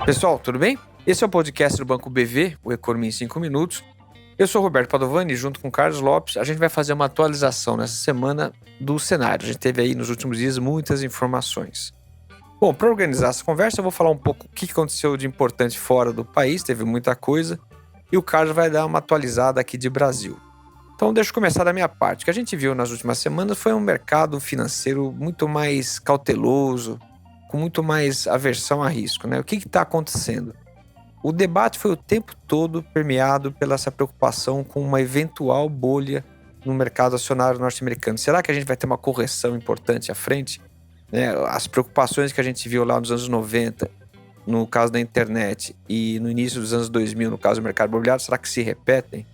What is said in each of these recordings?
Pessoal, tudo bem? Esse é o podcast do Banco BV, o Economia em 5 Minutos. Eu sou o Roberto Padovani e junto com o Carlos Lopes, a gente vai fazer uma atualização nessa semana do cenário. A gente teve aí nos últimos dias muitas informações. Bom, para organizar essa conversa, eu vou falar um pouco o que aconteceu de importante fora do país, teve muita coisa, e o Carlos vai dar uma atualizada aqui de Brasil. Então, deixa eu começar da minha parte. O que a gente viu nas últimas semanas foi um mercado financeiro muito mais cauteloso, com muito mais aversão a risco, né? O que está acontecendo? O debate foi o tempo todo permeado pela essa preocupação com uma eventual bolha no mercado acionário norte-americano. Será que a gente vai ter uma correção importante à frente? Né? As preocupações que a gente viu lá nos anos 90, no caso da internet, e no início dos anos 2000, no caso do mercado imobiliário, será que se repetem?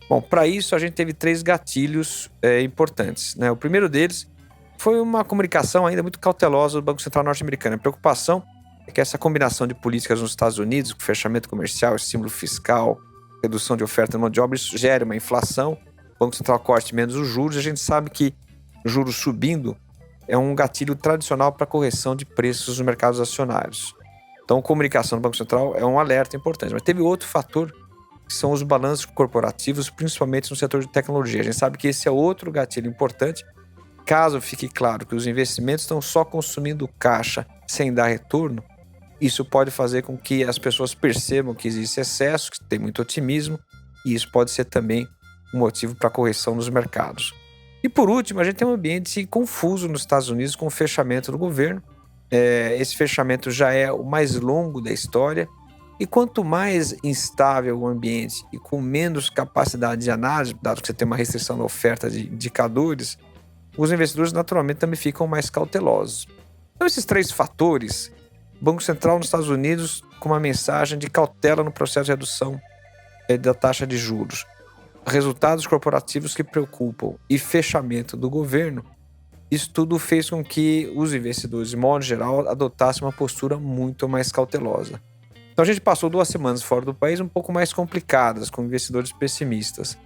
Bom, para isso a gente teve 3 gatilhos importantes, né? O primeiro deles foi uma comunicação ainda muito cautelosa do Banco Central norte-americano. A preocupação é que essa combinação de políticas nos Estados Unidos, com fechamento comercial, estímulo fiscal, redução de oferta de mão de obra, isso gera uma inflação. O Banco Central corte menos os juros. A gente sabe que juros subindo é um gatilho tradicional para correção de preços nos mercados acionários. Então, a comunicação do Banco Central é um alerta importante. Mas teve outro fator, que são os balanços corporativos, principalmente no setor de tecnologia. A gente sabe que esse é outro gatilho importante. Caso fique claro que os investimentos estão só consumindo caixa sem dar retorno, isso pode fazer com que as pessoas percebam que existe excesso, que tem muito otimismo, e isso pode ser também um motivo para correção nos mercados. E por último, a gente tem um ambiente confuso nos Estados Unidos com o fechamento do governo. Esse fechamento já é o mais longo da história, e quanto mais instável o ambiente e com menos capacidade de análise, dado que você tem uma restrição na oferta de indicadores, os investidores naturalmente também ficam mais cautelosos. Então, esses 3 fatores, o Banco Central nos Estados Unidos com uma mensagem de cautela no processo de redução da taxa de juros, resultados corporativos que preocupam e fechamento do governo, isso tudo fez com que os investidores, de modo geral, adotassem uma postura muito mais cautelosa. Então, a gente passou 2 semanas fora do país um pouco mais complicadas, com investidores pessimistas.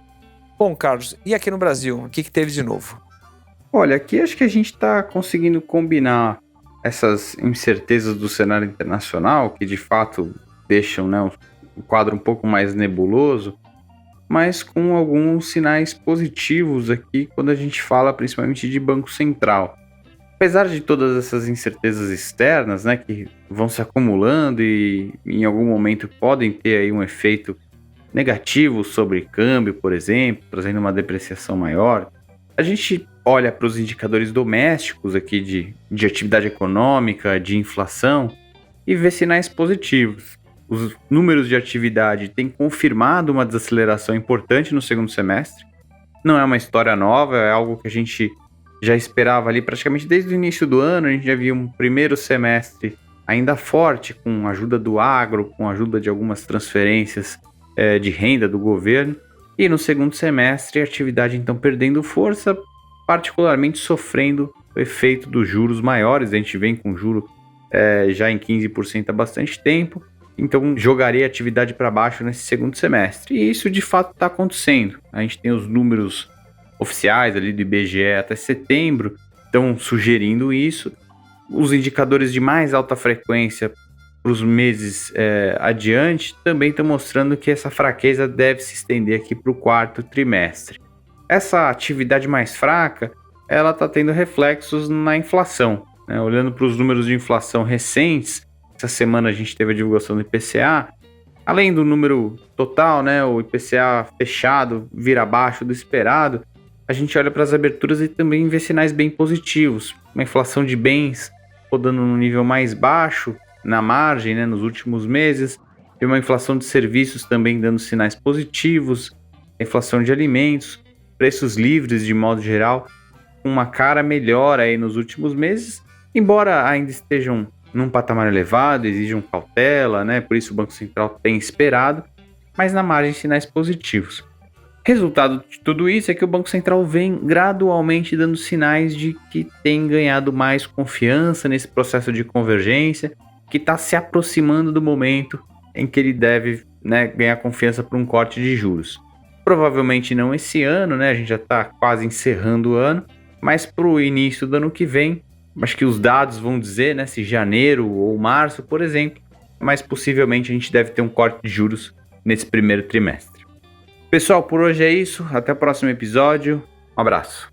Bom, Carlos, e aqui no Brasil, o que teve de novo? Olha, aqui acho que a gente está conseguindo combinar essas incertezas do cenário internacional, que de fato deixam, né, o quadro um pouco mais nebuloso, mas com alguns sinais positivos aqui quando a gente fala principalmente de Banco Central. Apesar de todas essas incertezas externas, né, que vão se acumulando e em algum momento podem ter aí um efeito negativo sobre câmbio, por exemplo, trazendo uma depreciação maior, a gente olha para os indicadores domésticos aqui de atividade econômica, de inflação, e vê sinais positivos. Os números de atividade têm confirmado uma desaceleração importante no segundo semestre. Não é uma história nova, é algo que a gente já esperava ali praticamente desde o início do ano. A gente já via um primeiro semestre ainda forte, com a ajuda do agro, com a ajuda de algumas transferências de renda do governo. E no segundo semestre, a atividade então perdendo força, particularmente sofrendo o efeito dos juros maiores. A gente vem com juro já em 15% há bastante tempo, então jogaria a atividade para baixo nesse segundo semestre. E isso de fato está acontecendo. A gente tem os números oficiais ali do IBGE até setembro, estão sugerindo isso. Os indicadores de mais alta frequência para os meses adiante também estão mostrando que essa fraqueza deve se estender aqui para o quarto trimestre. Essa atividade mais fraca, ela está tendo reflexos na inflação, né? Olhando para os números de inflação recentes, essa semana a gente teve a divulgação do IPCA, além do número total, né, o IPCA fechado vir abaixo do esperado, a gente olha para as aberturas e também vê sinais bem positivos. Uma inflação de bens rodando num nível mais baixo, na margem, né, nos últimos meses, e uma inflação de serviços também dando sinais positivos, a inflação de alimentos, preços livres de modo geral, uma cara melhor aí nos últimos meses, embora ainda estejam num patamar elevado, exijam cautela, né, por isso o Banco Central tem esperado, mas na margem sinais positivos. Resultado de tudo isso é que o Banco Central vem gradualmente dando sinais de que tem ganhado mais confiança nesse processo de convergência, que está se aproximando do momento em que ele deve, né, ganhar confiança para um corte de juros. Provavelmente não esse ano, né, a gente já está quase encerrando o ano, mas para o início do ano que vem, acho que os dados vão dizer, né, se janeiro ou março, por exemplo, mas possivelmente a gente deve ter um corte de juros nesse primeiro trimestre. Pessoal, por hoje é isso. Até o próximo episódio. Um abraço.